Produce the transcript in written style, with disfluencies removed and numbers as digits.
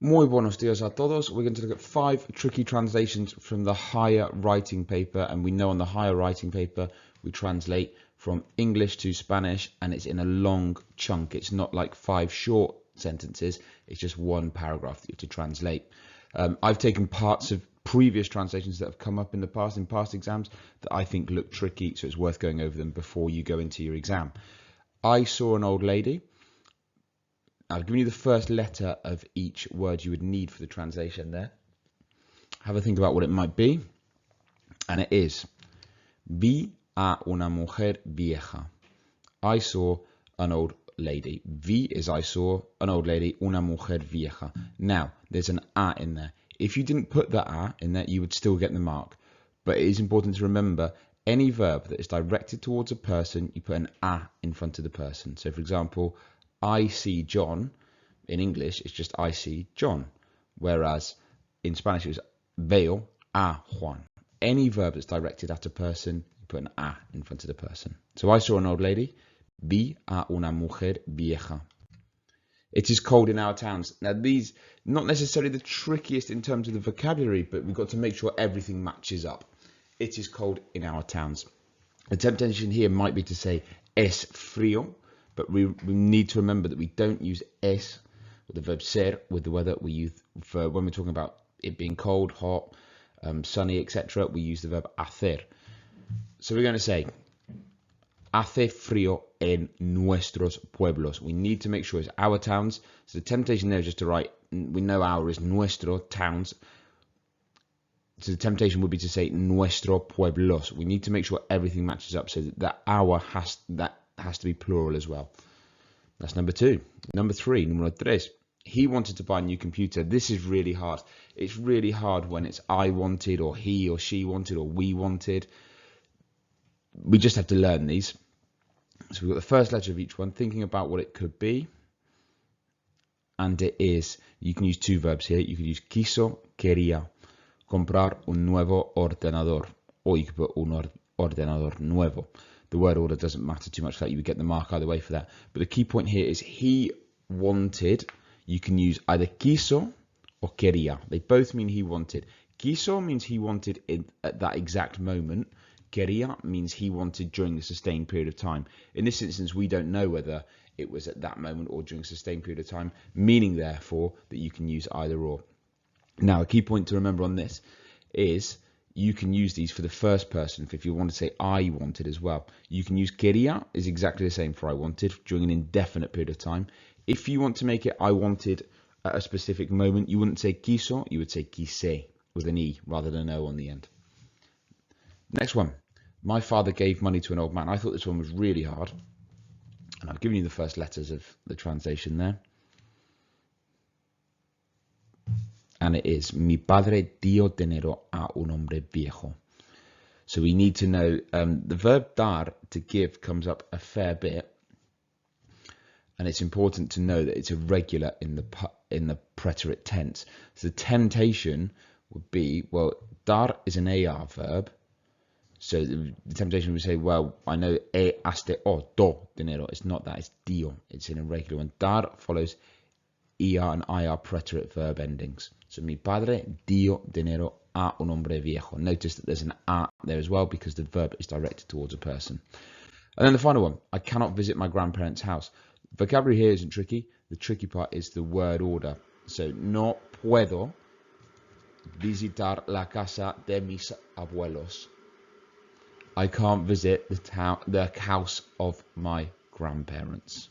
Muy buenos dias a todos. We're going to look at 5 tricky translations from the higher writing paper. And we know on the higher writing paper, we translate from English to Spanish, and it's in a long chunk. It's not like 5 short sentences. It's just one paragraph that you have to translate. I've taken parts of previous translations that have come up in the past, in past exams, that I think look tricky. So it's worth going over them before you go into your exam. I saw an old lady. I've given you the first letter of each word you would need for the translation there. Have a think about what it might be. And it is, vi a una mujer vieja. I saw an old lady. Vi is I saw an old lady, una mujer vieja. Now, there's an a in there. If you didn't put the a in there, you would still get the mark. But it is important to remember, any verb that is directed towards a person, you put an a in front of the person. So, for example, I see John. In English, it's just I see John. Whereas in Spanish, it was veo a Juan. Any verb that's directed at a person, you put an a in front of the person. So I saw an old lady. Vi a una mujer vieja. It is cold in our towns. Now, these, not necessarily the trickiest in terms of the vocabulary, but we've got to make sure everything matches up. It is cold in our towns. The temptation here might be to say es frío, but we need to remember that we don't use es with the verb ser with the weather. We use for when we're talking about it being cold, hot, sunny, etc. We use the verb hacer. So we're going to say hace frío en nuestros pueblos. We need to make sure it's our towns. So the temptation there is just to write. We know our is nuestro, towns. So the temptation would be to say nuestro pueblos. We need to make sure everything matches up so that our has to be plural as well. That's number 2. Number 3, numero tres. He wanted to buy a new computer. This is really hard. It's really hard when it's I wanted, or he or she wanted, or we wanted. We just have to learn these. So we've got the first letter of each one, thinking about what it could be. And it is, you can use 2 verbs here. You could use quiso, quería. Comprar un nuevo ordenador. Or you could put un ordenador nuevo. The word order doesn't matter too much, that you would get the mark either way for that. But the key point here is he wanted. You can use either quiso or quería. They both mean he wanted. Quiso means he wanted at that exact moment. Quería means he wanted during a sustained period of time. In this instance, we don't know whether it was at that moment or during a sustained period of time, meaning therefore that you can use either or. Now, a key point to remember on this is you can use these for the first person. If you want to say I wanted as well, you can use quería is exactly the same for I wanted during an indefinite period of time. If you want to make it I wanted at a specific moment, you wouldn't say quiso, you would say quise with an E rather than an O on the end. Next one. My father gave money to an old man. I thought this one was really hard. And I've given you the first letters of the translation there. And it is, mi padre dio dinero a un hombre viejo. So we need to know, the verb dar, to give, comes up a fair bit. And it's important to know that it's irregular in the preterite tense. So the temptation would be, well, dar is an AR verb. So the temptation would say, well, I know haste o do dinero. It's not that, it's dio. It's an irregular one. Dar follows ER and IR preterite verb endings. So mi padre dio dinero a un hombre viejo. Notice that there's an a there as well because the verb is directed towards a person. And then the final one, I cannot visit my grandparents' house. Vocabulary here isn't tricky. The tricky part is the word order. So no puedo visitar la casa de mis abuelos. I can't visit the house of my grandparents.